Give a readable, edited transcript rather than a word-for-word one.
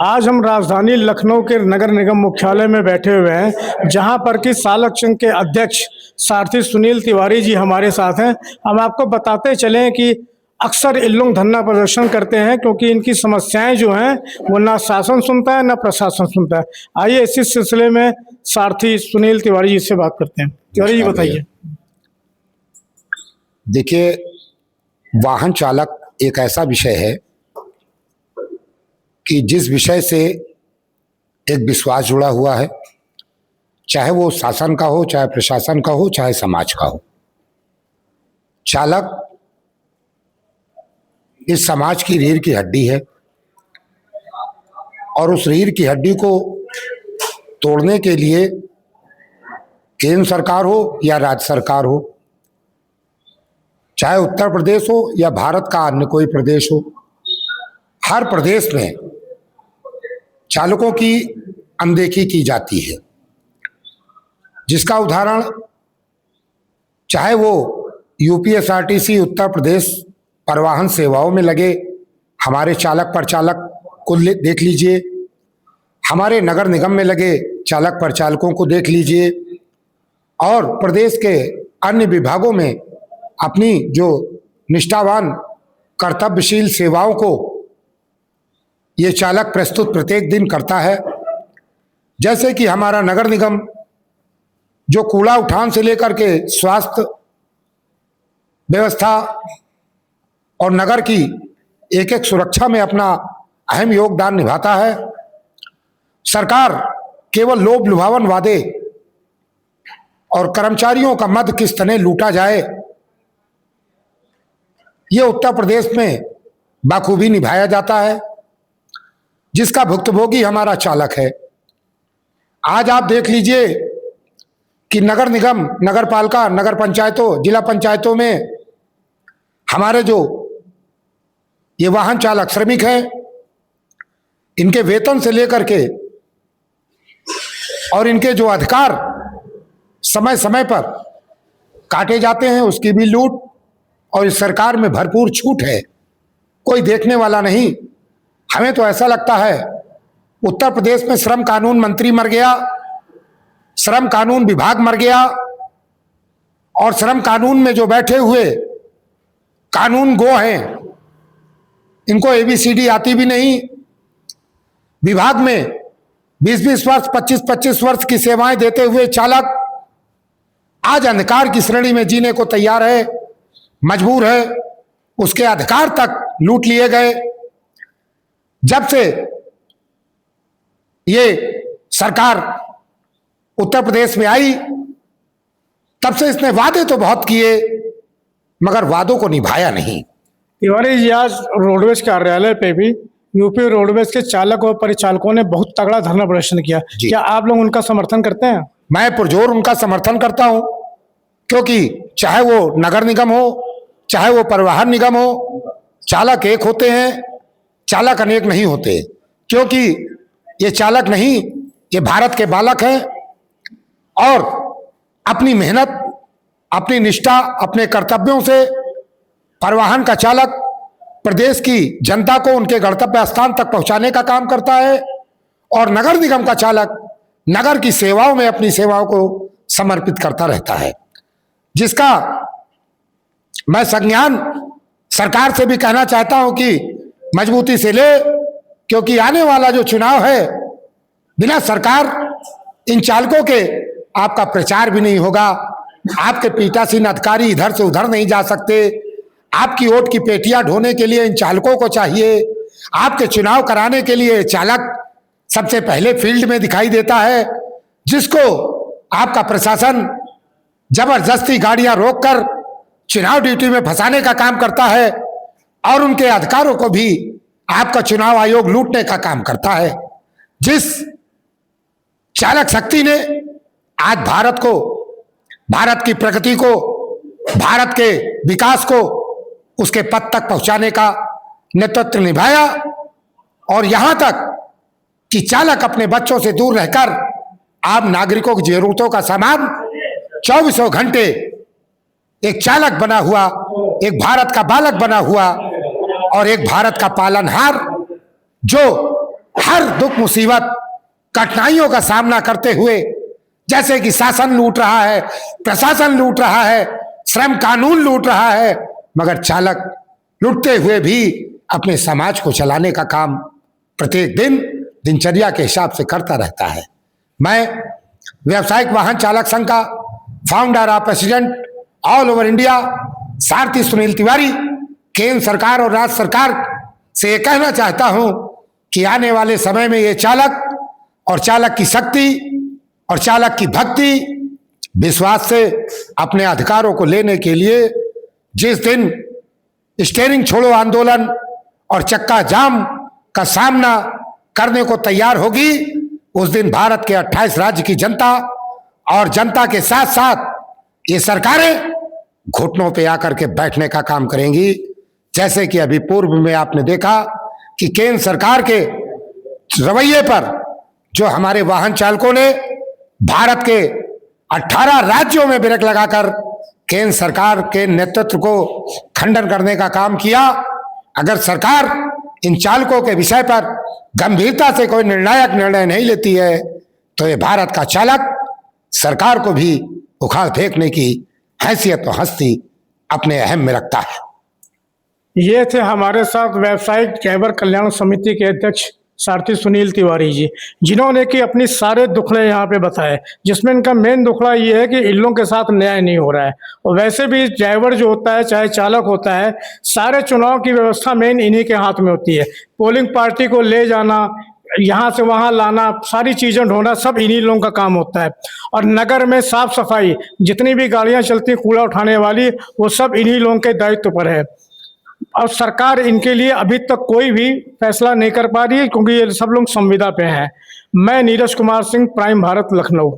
आज हम राजधानी लखनऊ के नगर निगम मुख्यालय में बैठे हुए हैं, जहां पर कि चालक संघ के अध्यक्ष सारथी सुनील तिवारी जी हमारे साथ हैं। हम आपको बताते चलें कि अक्सर ये लोग धरना प्रदर्शन करते हैं क्योंकि इनकी समस्याएं जो हैं वो ना शासन सुनता है ना प्रशासन सुनता है। आइए इसी सिलसिले में सारथी सुनील तिवारी जी से बात करते हैं। तिवारी जी बताइए। देखिए, वाहन चालक एक ऐसा विषय है कि जिस विषय से एक विश्वास जुड़ा हुआ है, चाहे वो शासन का हो, चाहे प्रशासन का हो, चाहे समाज का हो। चालक इस समाज की रीढ़ की हड्डी है और उस रीढ़ की हड्डी को तोड़ने के लिए केंद्र सरकार हो या राज्य सरकार हो, चाहे उत्तर प्रदेश हो या भारत का अन्य कोई प्रदेश हो, हर प्रदेश में चालकों की अनदेखी की जाती है। जिसका उदाहरण चाहे वो यूपीएसआरटीसी उत्तर प्रदेश परिवहन सेवाओं में लगे हमारे चालक परिचालक को देख लीजिए, हमारे नगर निगम में लगे चालक परिचालकों को देख लीजिए, और प्रदेश के अन्य विभागों में अपनी जो निष्ठावान कर्तव्यशील सेवाओं को ये चालक प्रस्तुत प्रत्येक दिन करता है। जैसे कि हमारा नगर निगम जो कूड़ा उठान से लेकर के स्वास्थ्य व्यवस्था और नगर की एक एक सुरक्षा में अपना अहम योगदान निभाता है। सरकार केवल लोभ लुभावन वादे और कर्मचारियों का मद किस तरह लूटा जाए, ये उत्तर प्रदेश में बाखूबी निभाया जाता है, जिसका भुक्तभोगी हमारा चालक है। आज आप देख लीजिए कि नगर निगम, नगर पालिका, नगर पंचायतों, जिला पंचायतों में हमारे जो ये वाहन चालक श्रमिक हैं, इनके वेतन से लेकर के और इनके जो अधिकार समय समय पर काटे जाते हैं, उसकी भी लूट, और इस सरकार में भरपूर छूट है, कोई देखने वाला नहीं। हमें तो ऐसा लगता है उत्तर प्रदेश में श्रम कानून मंत्री मर गया, श्रम कानून विभाग मर गया, और श्रम कानून में जो बैठे हुए कानून गो हैं, इनको एबीसीडी आती भी नहीं। विभाग में 20-20 वर्ष, 25-25 वर्ष की सेवाएं देते हुए चालक आज अंधकार की श्रेणी में जीने को तैयार है, मजबूर है। उसके अधिकार तक लूट लिए गए। जब से ये सरकार उत्तर प्रदेश में आई, तब से इसने वादे तो बहुत किए मगर वादों को निभाया नहीं। तिवारी जी, आज रोडवेज कार्यालय पे भी यूपी रोडवेज के चालक और परिचालकों ने बहुत तगड़ा धरना प्रदर्शन किया। क्या आप लोग उनका समर्थन करते हैं? मैं पुरजोर उनका समर्थन करता हूं, क्योंकि चाहे वो नगर निगम हो, चाहे वो परिवहन निगम हो, चालक एक होते हैं, चालक अनेक नहीं होते। क्योंकि ये चालक नहीं, ये भारत के बालक हैं और अपनी मेहनत, अपनी निष्ठा, अपने कर्तव्यों से परिवहन का चालक प्रदेश की जनता को उनके गंतव्य स्थान तक पहुंचाने का काम करता है, और नगर निगम का चालक नगर की सेवाओं में अपनी सेवाओं को समर्पित करता रहता है। जिसका मैं संज्ञान सरकार से भी कहना चाहता हूं कि मजबूती से ले, क्योंकि आने वाला जो चुनाव है, बिना सरकार इन चालकों के आपका प्रचार भी नहीं होगा। आपके पीठासीन अधिकारी इधर से उधर नहीं जा सकते। आपकी वोट की पेटियां ढोने के लिए इन चालकों को चाहिए। आपके चुनाव कराने के लिए चालक सबसे पहले फील्ड में दिखाई देता है, जिसको आपका प्रशासन जबरदस्ती गाड़ियां रोककर चुनाव ड्यूटी में फंसाने का काम करता है, और उनके अधिकारों को भी आपका चुनाव आयोग लूटने का काम करता है। जिस चालक शक्ति ने आज भारत को, भारत की प्रगति को, भारत के विकास को उसके पद तक पहुंचाने का नेतृत्व निभाया, और यहां तक कि चालक अपने बच्चों से दूर रहकर आप नागरिकों की जरूरतों का सामान 24 घंटे एक चालक बना हुआ, एक भारत का बालक बना हुआ, और एक भारत का पालनहार जो हर दुख मुसीबत कठिनाइयों का सामना करते हुए, जैसे कि शासन लूट रहा है, प्रशासन लूट रहा है, श्रम कानून लूट रहा है, मगर चालक लूटते हुए भी अपने समाज को चलाने का काम प्रत्येक दिन दिनचर्या के हिसाब से करता रहता है। मैं व्यावसायिक वाहन चालक संघ का फाउंडर और प्रेसिडेंट ऑल ओवर इंडिया सारथी सुनील तिवारी केंद्र सरकार और राज्य सरकार से ये कहना चाहता हूं कि आने वाले समय में ये चालक और चालक की शक्ति और चालक की भक्ति विश्वास से अपने अधिकारों को लेने के लिए जिस दिन स्टीयरिंग छोड़ो आंदोलन और चक्का जाम का सामना करने को तैयार होगी, उस दिन भारत के 28 राज्य की जनता और जनता के साथ साथ ये सरकारें घुटनों पे आकर के बैठने का काम करेंगी। जैसे कि अभी पूर्व में आपने देखा कि केंद्र सरकार के रवैये पर जो हमारे वाहन चालकों ने भारत के 18 राज्यों में ब्रेक लगाकर केंद्र सरकार के नेतृत्व को खंडन करने का काम किया। अगर सरकार इन चालकों के विषय पर गंभीरता से कोई निर्णायक निर्णय नहीं लेती है तो ये भारत का चालक सरकार को भी उखाड़ फेंकने की हैसियत और हस्ती अपने अहम में रखता है। ये थे हमारे साथ व्यावसायिक ड्राइवर कल्याण समिति के अध्यक्ष सारथी सुनील तिवारी जी, जिन्होंने कि अपनी सारे दुखड़े यहाँ पे बताए, जिसमें इनका मेन दुखड़ा ये है कि इन लोगों के साथ न्याय नहीं हो रहा है। और वैसे भी ड्राइवर जो होता है चाहे चालक होता है, सारे चुनाव की व्यवस्था मेन इन्हीं के हाथ में होती है। पोलिंग पार्टी को ले जाना, यहाँ से वहाँ लाना, सारी चीज़ें ढोना सब इन्हीं लोगों का काम होता है। और नगर में साफ सफाई, जितनी भी गाड़ियाँ चलती हैं कूड़ा उठाने वाली, वो सब इन्हीं लोगों के दायित्व पर है। और सरकार इनके लिए अभी तक कोई भी फैसला नहीं कर पा रही है, क्योंकि ये सब लोग संविदा पे हैं। मैं नीरज कुमार सिंह, प्राइम भारत, लखनऊ।